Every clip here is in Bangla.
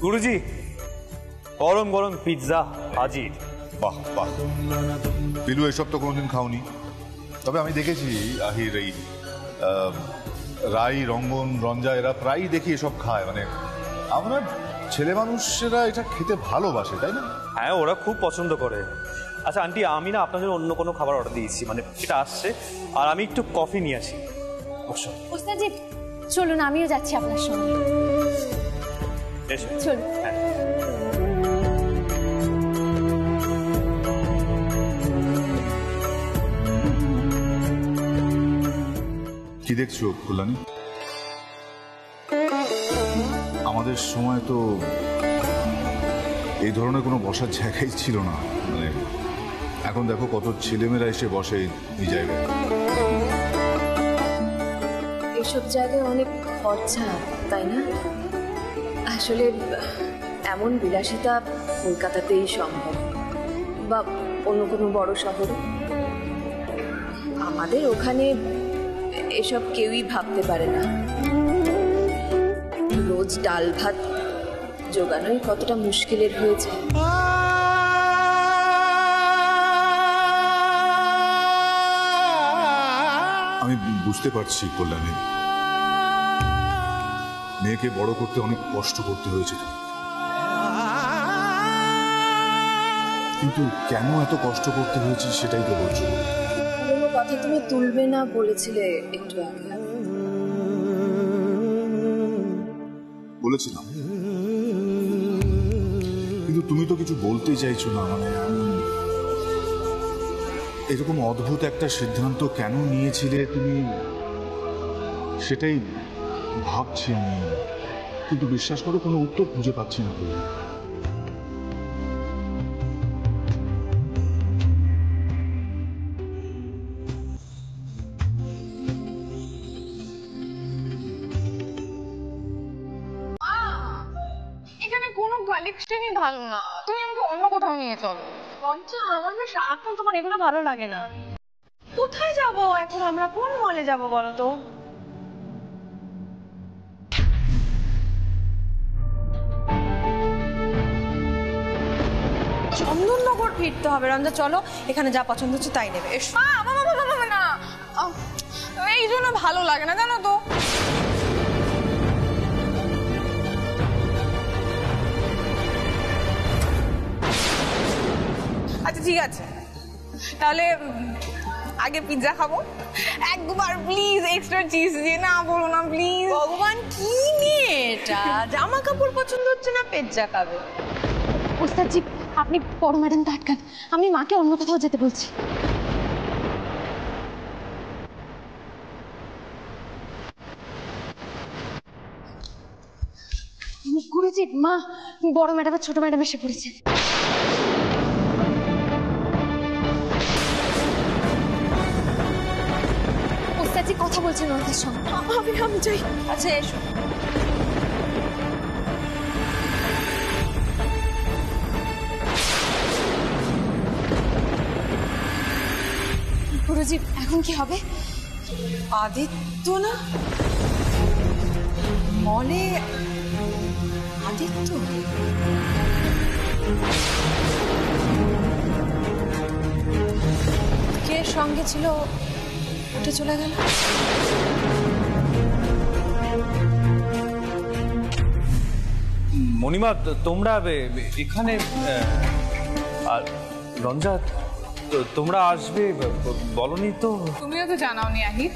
গুরুজি, গরম গরম পিৎজা হাজির। বাহ বাহ, পিলু এসব তো কোনোদিন খাওনি, তবে আমি দেখেছি আহির এই রাই, রঙ্গন, রঞ্জা এরা প্রায়ই দেখি এসব খায়। মানে আমরা ছেলে মানুষেরা এটা খেতে ভালোবাসে, তাই না? হ্যাঁ, ওরা খুব পছন্দ করে। আচ্ছা আন্টি, আমি না আপনার জন্য অন্য কোনো খাবার অর্ডার দিয়েছি, মানে এটা আসছে, আর আমি একটু কফি নিয়ে আসি। ওস্তাদজি চলুন, আমিও যাচ্ছি আপনার সঙ্গে। চলুন। কি দেখছো কল্যাণী? আমাদের সময় তো এই ধরনের কোনো বসার জায়গাই ছিল না। মানে এখন দেখো কত ছেলেমেয়েরা এসে বসে এই জায়গায়। এসব জায়গায় অনেক খরচা, তাই না? আসলে এমন বিলাসিতা কলকাতাতেই সম্ভব, বা অন্য কোনো বড় শহরে। আমাদের ওখানে এসব কেউই ভাবতে পারে না। রোজ ডাল ভাত জোগানোই কতটা মুশকিলের হয়েছে। আমি বুঝতে পারছি কল্যাণী, মেয়েকে বড় করতে অনেক কষ্ট করতে হয়েছে, কিন্তু কেন এত কষ্ট করতে হয়েছে সেটাই তো বলছো। কোনো কথা তুমি তুলবে না বলেছিলে একটু আগে। বলেছিলাম, কিন্তু তুমি তো কিছু বলতেই চাইছো না। মানে আমি এরকম অদ্ভুত একটা সিদ্ধান্ত কেন নিয়েছিলে তুমি, সেটাই ভাবছি আমি। কিন্তু বিশ্বাস করো, কোনো উত্তর খুঁজে পাচ্ছি না। এখানে কোনো কালেকশনই ভালো না, তুমি আমাকে অন্য কোথাও নিয়ে চলো। পঞ্চা, আমার না সারাক্ষণ তোমার এগুলো ভালো লাগে না। কোথায় যাব এখন আমরা? কোন মলে যাব বলো তো? চন্দননগর ফিরতে হবে। রঞ্জা চলো, এখানে যা পছন্দ হচ্ছে তাই নেবে। না, এই জন্য ভালো লাগে না, জানো তো। আচ্ছা ঠিক আছে, তাহলে আগে পিৎজা খাবো একবার প্লিজ, এক্সট্রা চিজ দিয়ে। না বলো না প্লিজ। ভগবান, কি নিয়ে এটা? জামা কাপড় পছন্দ হচ্ছে না, পিৎজা খাবে? ওস্তাদজি, আপনি বড় ম্যাডামকে আটকান, আমি মাকে অন্য কোথাও যেতে বলছি। গুরুজি, মা, বড় ম্যাডাম আর ছোট ম্যাডাম এসে পড়েছে। ওস্তাদজি কথা বলছেন ওদের সঙ্গে। আমি চাই। আচ্ছা এসো। গুরুজি, এখন কি হবে? আদিত্য না মলে? আদিত্য কে সঙ্গে ছিল? উঠে চলে গেল। মণিমা, তোমরা এখানে, আর রঞ্জা তোমরা আসবে বলনি তো? তুমিও তো জানাওনি আহির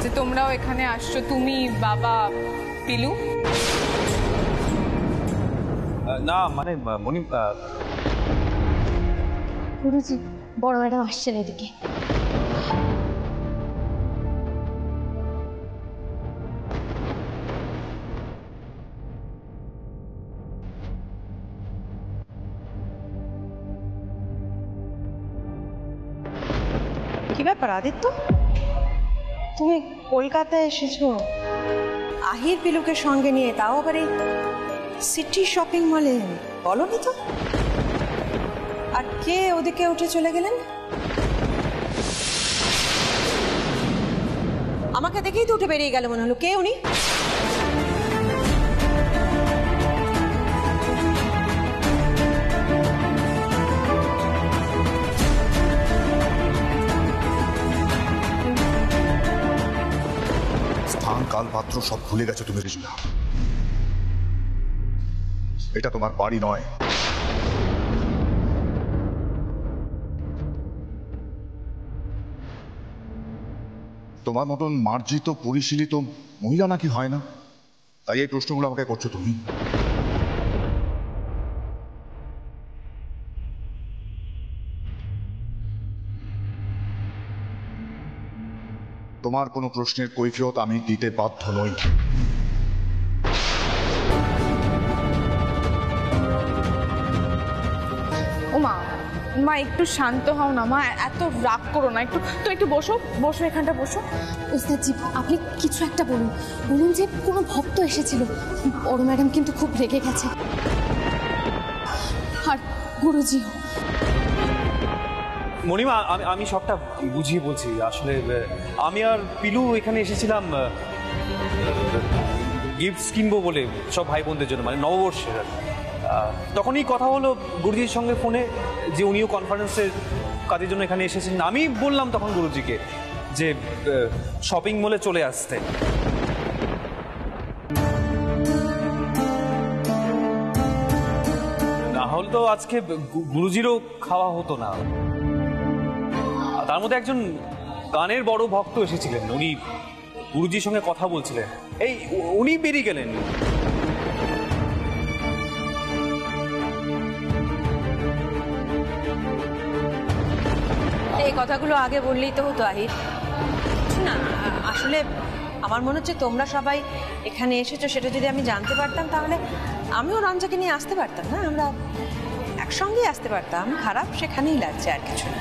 যে তোমরাও এখানে আসছো, তুমি, বাবা, পিলু। না মানে মণি, গুরুজি, বড় ম্যাডাম আসছেন এদিকে। কি ব্যাপার আদিত্য, তুমি কলকাতায় এসেছো আহির পিলুকে সঙ্গে নিয়ে, তাও আবার এই সিটি শপিং মলে? বলনি তো। আর কে ওদিকে উঠে চলে গেলেন? আমাকে দেখেই তো উঠে বেরিয়ে গেল মনে হলো। কে উনি? স্থান কাল পাত্র সব ভুলে গেছো তুমি রিজুলা। এটা তোমার বাড়ি নয়। তোমার মতন মার্জিত পরিশীলিত মহিলা নাকি হয় না, তাই এই প্রশ্নগুলো আমাকে করছো তুমি। তোমার কোনো প্রশ্নের কৈফিয়ত আমি দিতে বাধ্য নই। মা মা একটু শান্ত হও না মা, এত রাগ করো না, একটু বসো বসো, এখানটা বসো। ওস্তাদজি আপনি কিছু একটা বলুন, বলুন যে কোনো ভক্ত এসেছিল, বড় ম্যাডাম কিন্তু খুব রেগে গেছে, আর গুরুজি। মণিমা আমি সবটা বুঝিয়ে বলছি। আসলে আমি আর পিলু এখানে এসেছিলাম গিফটস কিনবো বলে, সব ভাই বোনদের জন্য, মানে নববর্ষের। তখনই কথা হলো গুরুজির সঙ্গে ফোনে যে উনিও কনফারেন্সের কাজের জন্য এখানে এসেছেন। আমি বললাম তখন গুরুজিকে যে শপিং মলে চলে আসতে। না হলে তো আজকে গুরুজিরও খাওয়া হতো না। তার মধ্যে একজন গানের বড় ভক্ত এসেছিলেন, উনি গুরুজির সঙ্গে কথা বলছিলেন, এই উনি বেরিয়ে গেলেন। এই কথাগুলো আগে বললেই তো হতো আহির। না আসলে আমার মনে হচ্ছে তোমরা সবাই এখানে এসেছো, সেটা যদি আমি জানতে পারতাম তাহলে আমিও রঞ্জাকে নিয়ে আসতে পারতাম না, আমরা একসঙ্গেই আসতে পারতাম। খারাপ সেখানেই লাগছে, আর কিছু না।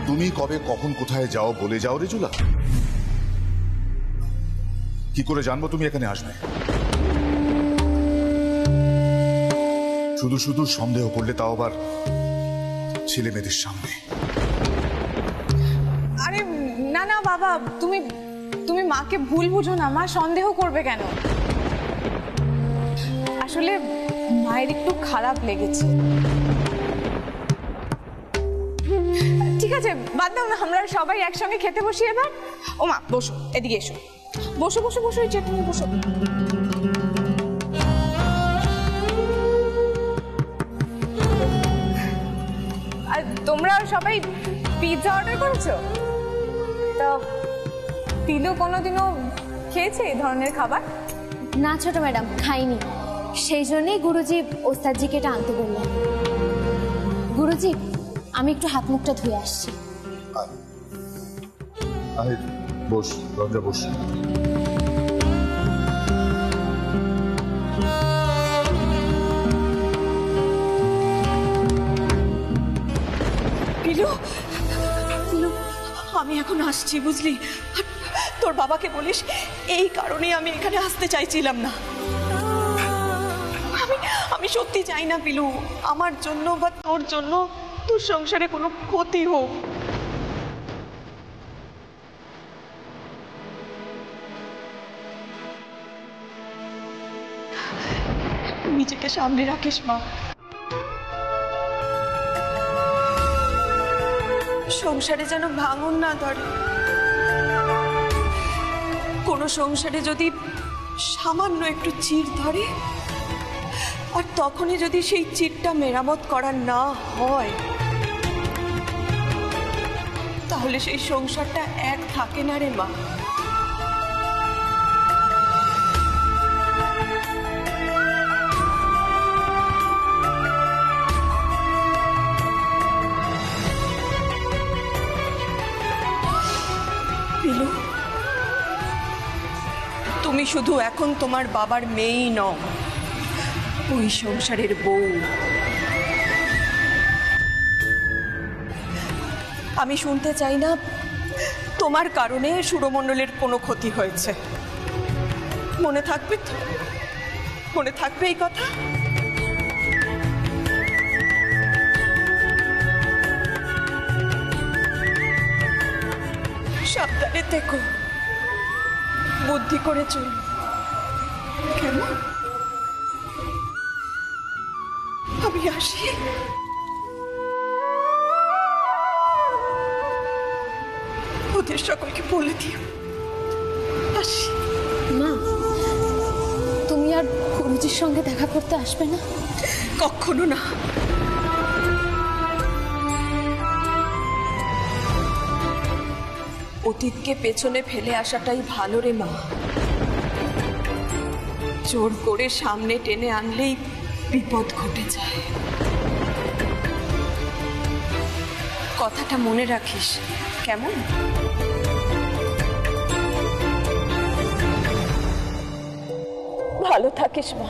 তুমি কবে কখন কোথায় যাও বলে যাও রিজুলা। কি করে জানবো তুমি এখানে আসবে? শুধু শুধু সন্দেহ করলে, তাও আবার ছেলে মেয়েদের সামনে। আরে না না বাবা, তুমি মাকে ভুল বুঝো না, মা সন্দেহ করবে কেন? আসলে মায়ের একটু খারাপ লেগেছে। ঠিক আছে বাদ দাও না, আমরা সবাই একসঙ্গে খেতে বসি এবার। ও মা বসো, এদিকে এসো, বসো বসো বসো, এই চেটনি বসো। আর তোমরা সবাই পিৎজা অর্ডার করেছো? তা পিলু কোনোদিনও খেয়েছে এই ধরনের খাবার? না ছোট ম্যাডাম, খাইনি। সেই জন্যই গুরুজি ওস্তাদজিকে এটা আনতে বললেন। গুরুজি আমি একটু হাত মুখটা ধুয়ে আসছি। আহির বস, রঞ্জা বস। পিলু, পিলু আমি এখন আসছি বুঝলি। তোর বাবাকে বলিস এই কারণে আমি এখানে আসতে চাইছিলাম না। আমি সত্যি চাই না পিলু আমার জন্য বা তোর জন্য তোর সংসারে কোনো ক্ষতি হোক। নিজেকে সামনে রাখিস মা। সংসারে যেন ভাঙন না ধরে। কোনো সংসারে যদি সামান্য একটু চিড় ধরে, আর তখনই যদি সেই চিড়টা মেরামত করা না হয়, তাহলে সেই সংসারটা এক থাকে না রে মা। পিলু, তুমি শুধু এখন তোমার বাবার মেয়েই নও, ওই সংসারের বউ। আমি শুনতে চাই না তোমার কারণে সুরমণ্ডলের কোনো ক্ষতি হয়েছে। মনে থাকবে তো? মনে থাকবে এই কথা? সাবধানে থেকো, বুদ্ধি করে চল। কেমন? আমি আসি। ওদের সকলকে বলে দিও আসি। মা, তুমি আর গুরুজির সঙ্গে দেখা করতে আসবে না? কখনো না। অতীতকে পেছনে ফেলে আসাটাই ভালো রে মা। জোর করে সামনে টেনে আনলেই বিপদ ঘটে যায়। কথাটা মনে রাখিস কেমন? ভালো থাকিস মা।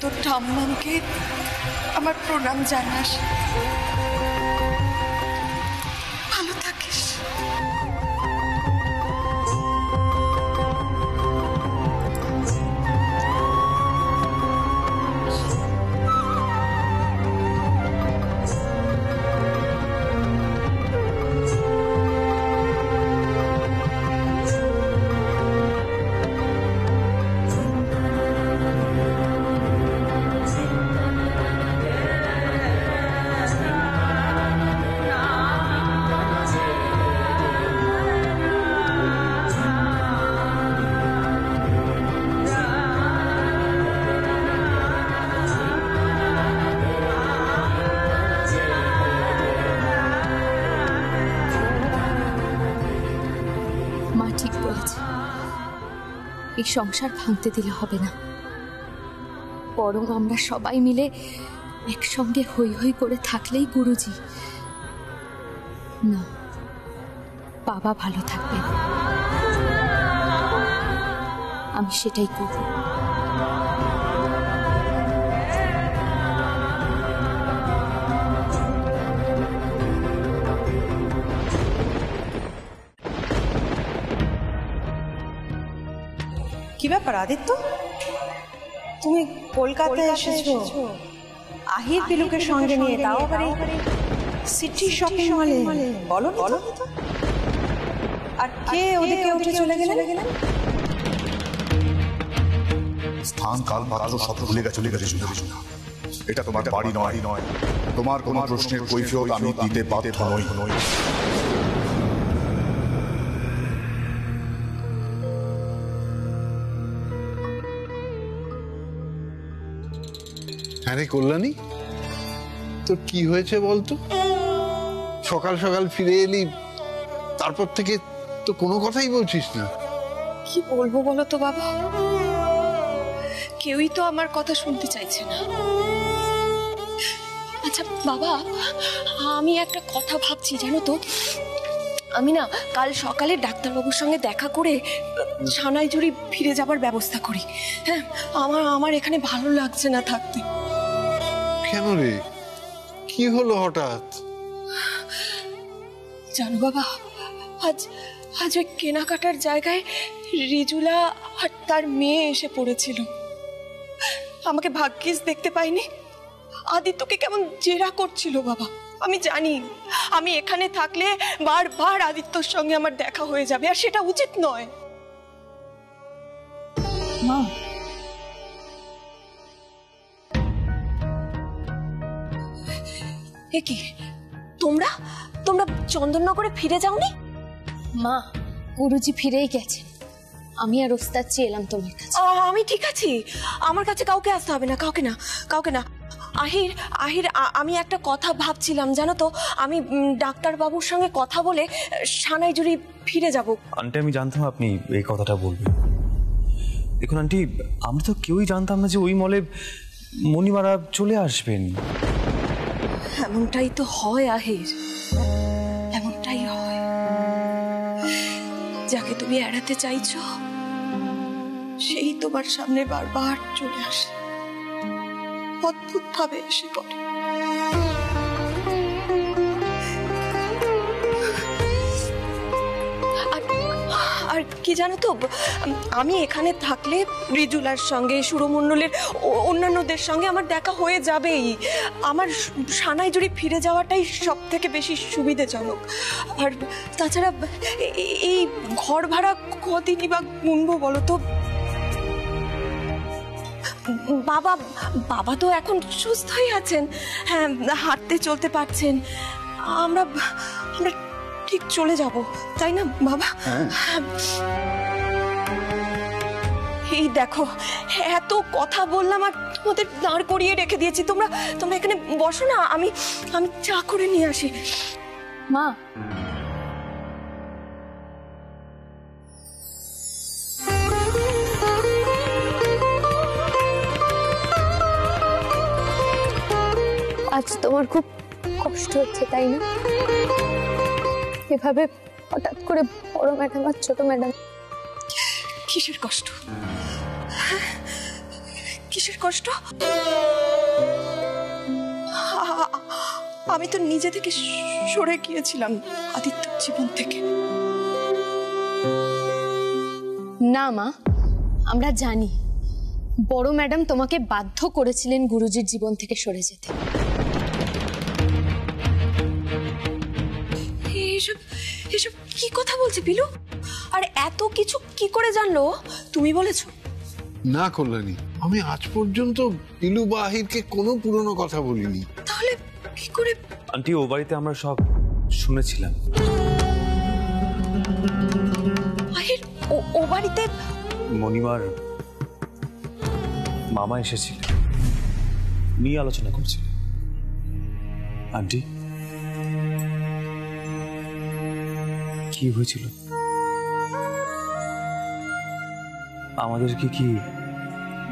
তোর ঠাম্মাকে আমার প্রণাম জানাস। ভালো থাকিস। মা ঠিক বলেছে, এই সংসার ভাঙতে দিলে হবে না, বরং আমরা সবাই মিলে একসঙ্গে হই হই করে থাকলেই গুরুজি না, বাবা ভালো থাকবেন। আমি সেটাই করব। কি ব্যাপার আদিত্য, তুমি কলকাতায় এসেছো আহির পিলুকে সঙ্গে নিয়ে, তাও আবার সিটি শপিং মলে? বলো বলো। আর কে ওদিকে উঠে চলে গেলেন? স্থান কাল পাত্র সব ভুলে গেছে। এটা তোমার বাড়ি নয়। তোমার কোনো প্রশ্নের কৈফিয়ত আমি দিতে বাধ্য নই। আরে কল্যাণী, তোর কি হয়েছে বলতো? সকাল সকাল ফিরে এলি, তারপর থেকে তো কোনো কথাই বলছিস না। কি বলবো বলো তো বাবা, কেউই তো আমার কথা শুনতে চাইছে না। আচ্ছা বাবা, আমি একটা কথা ভাবছি জানো তো, আমি না কাল সকালে ডাক্তারবাবুর সঙ্গে দেখা করে সানাইজুড়ি ফিরে যাবার ব্যবস্থা করি। হ্যাঁ, আমার এখানে ভালো লাগছে না থাকতে। কেন রে, কি হলো হঠাৎ? জানো বাবা, আজ ওই কেনাকাটার জায়গায় রিজুলা আর তার মেয়ে এসে পড়েছিল। আমাকে ভাগ্যিস দেখতে পাইনি। আদিত্যকে কেমন জেরা করছিল বাবা। আমি জানি আমি এখানে থাকলে বারবার আদিত্যর সঙ্গে আমার দেখা হয়ে যাবে, আর সেটা উচিত নয়। মা, এ কি, তোমরা চন্দননগরে ফিরে যাওনি? মা, গুরুজি ফিরেই গেছেন। আমি আর ওস্তাদ চেয়ে এলাম তোমার কাছে। আমি ঠিক আছি, আমার কাছে কাউকে আসতে হবে না, কাউকে না। আহির, আমি একটা কথা ভাবছিলাম জানো তো, আমি ডাক্তারবাবুর সঙ্গে কথা বলে সানাইজুড়ি ফিরে যাব। আন্টি, আমি জানতাম আপনি এই কথাটা বলবেন। দেখুন আন্টি, আমরা তো কেউই জানতাম না যে ওই মলে মণিমারা চলে আসবেন। এমনটাই তো হয় আহির, এমনটাই হয়। যাকে তুমি এড়াতে চাইছো সেই তোমার সামনে বারবার চলে আসে, অদ্ভুত ভাবে এসে পড়ে। আর কি জানো তো, আমি এখানে থাকলে রিজুলার সঙ্গে, সুরমণ্ডলের অন্যান্যদের সঙ্গে আমার দেখা হয়ে যাবেই। আমার সানাইজুড়ি ফিরে যাওয়াটাই সব থেকে বেশি সুবিধাজনক। আর তাছাড়া এই ঘর ভাড়া কদিনই বা গুনবো বলো তো? বাবা বাবা তো এখন সুস্থই আছেন, হ্যাঁ, হাঁটতে চলতে পারছেন। আমরা আমরা ঠিক চলে যাব, তাই না বাবা? এই দেখো, এত কথা বললাম আর তোমাদের দাঁড় করিয়ে রেখে দিয়েছি। তোমরা তোমরা এখানে বসো না, আমি আমি চা করে নিয়ে আসি। মা, আজ তোমার খুব কষ্ট হচ্ছে তাই না? এভাবে হঠাৎ করে বড় ম্যাডাম আর ছোট ম্যাডাম। কিসের কষ্ট? কিসের কষ্ট? আমি তো নিজে থেকে সরে গিয়েছিলাম আদিত্য জীবন থেকে। না মা, আমরা জানি বড় ম্যাডাম তোমাকে বাধ্য করেছিলেন গুরুজির জীবন থেকে সরে যেতে। এসব এসব কি কথা বলছে পিলু? আর এত কিছু কি করে জানলো? তুমি বলেছো? না কল্যাণী, আমি আজ পর্যন্ত পিলু বা আহিরকে কোনো পুরনো কথা বলিনি। তাহলে কি করে? আন্টি, ও বাড়িতে আমরা সব শুনেছিলাম। আহির ও বাড়িতে? মণিমার মামা এসেছিলেন, নিয়ে আলোচনা করছিলেন। আন্টি, কি হয়েছিল? আমাদেরকে কি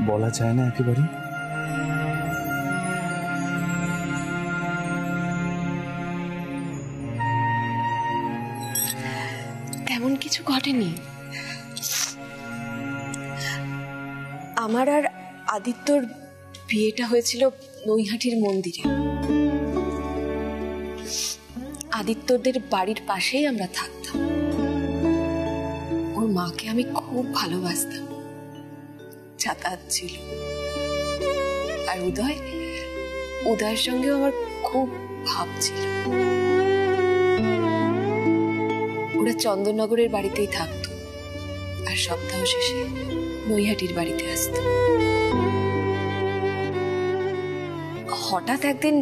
বলা যায় না একেবারে? তেমন কিছু ঘটেনি। আমার আর আদিত্যর বিয়েটা হয়েছিল নৈহাটির মন্দিরে। আদিত্যদের বাড়ির পাশেই আমরা থাকতাম। ওর মাকে আমি খুব ভালোবাসতাম, যাতায়াত ছিল। আর উদয়ের সঙ্গেও আমার খুব ভাব ছিল। ওরা চন্দননগরের বাড়িতেই থাকতো, আর সপ্তাহ শেষে নৈহাটির বাড়িতে আসতো। হঠাৎ একদিন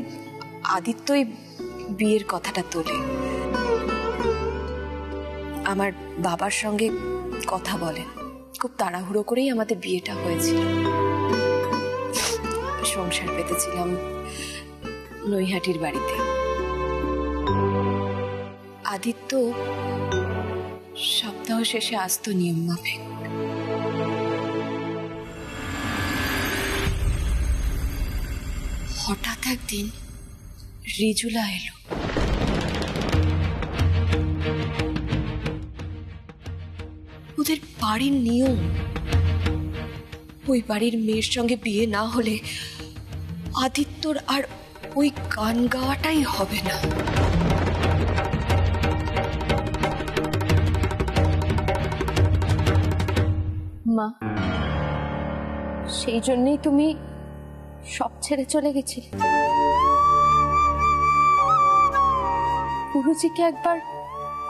আদিত্যই বিয়ের কথাটা তোলে। আমার বাবার সঙ্গে কথা বলেন, খুব তাড়াহুড়ো করেই আমাদের বিয়েটা হয়েছিল। সংসার পেতেছিলাম নৈহাটির বাড়িতে। আদিত্য সপ্তাহ শেষে আসতো নিয়ম মাফিক। হঠাৎ একদিন রিজুলা এলো। ওদের বাড়ির নিয়ম, ওই বাড়ির মেয়ের সঙ্গে বিয়ে না হলে আদিত্যর আর ওই গান গাওয়াটাই হবে না। মা, সেই জন্যই তুমি সব ছেড়ে চলে গেছিলে? গুরুজিকে একবার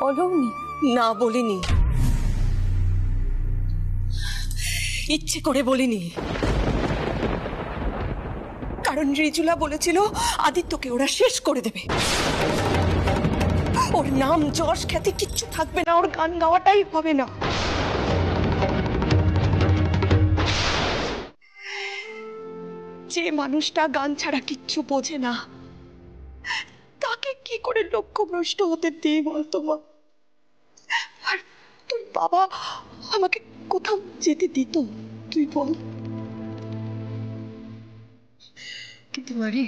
বলোনি? না, বলিনি, ইচ্ছে করে বলিনি। কারণ রিজুলা বলেছিল আদিত্যকে ওরা শেষ করে দেবে। ওর নাম যশ খ্যাতি কিচ্ছু থাকবে না, ওর গান গাওয়াটাই হবে না। যে মানুষটা গান ছাড়া কিচ্ছু বোঝে না, তাকে কি করে লক্ষ্যভ্রষ্ট হতে দিয়ে বলতো মা? আর তোর বাবা আমাকে কোথাও যেতে দিত, তুই বল? কিন্তু মারি,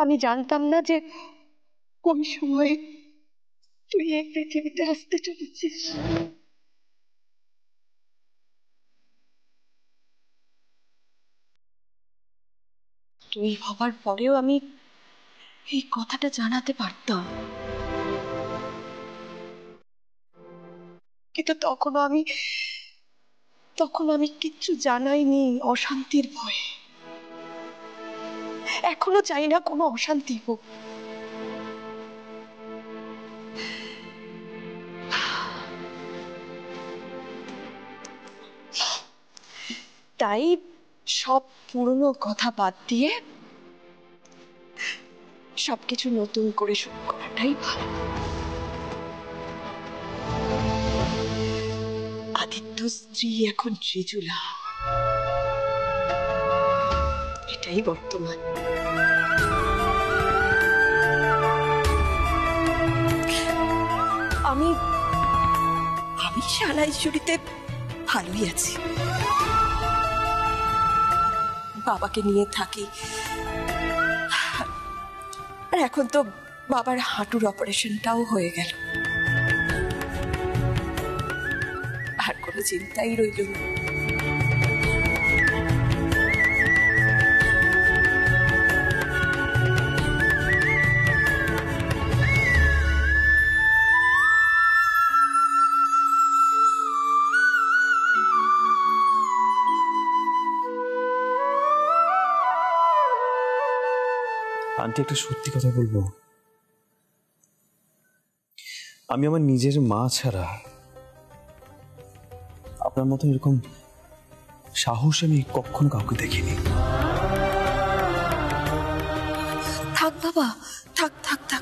আমি জানতাম না যে কোন সময় তুই এই পৃথিবীতে আসতে চলেছিস। তুই হবার পরেও আমি এই কথাটা জানাতে পারতাম। কিন্তু তখন আমি কিচ্ছু জানাইনি অশান্তির ভয়ে। এখনো চাই না কোনো অশান্তি হোক। তাই সব পুরনো কথা বাদ দিয়ে সবকিছু নতুন করে শুরু করাটাই ভালো। আদিত্য স্ত্রী এখন রিজুলা, এটাই বর্তমান। আমি সালাইজুড়িতে ভালোই আছি, বাবাকে নিয়ে থাকি। আর এখন তো বাবার হাঁটুর অপারেশনটাও হয়ে গেল, আর কোনো চিন্তাই রইল না। আন্টি, একটা সত্যি কথা বলবো, আমি আমার নিজের মা ছাড়া আপনার মতো এরকম সাহস আমি কখনো কাউকে দেখিনি। থাক বাবা, থাক থাক থাক।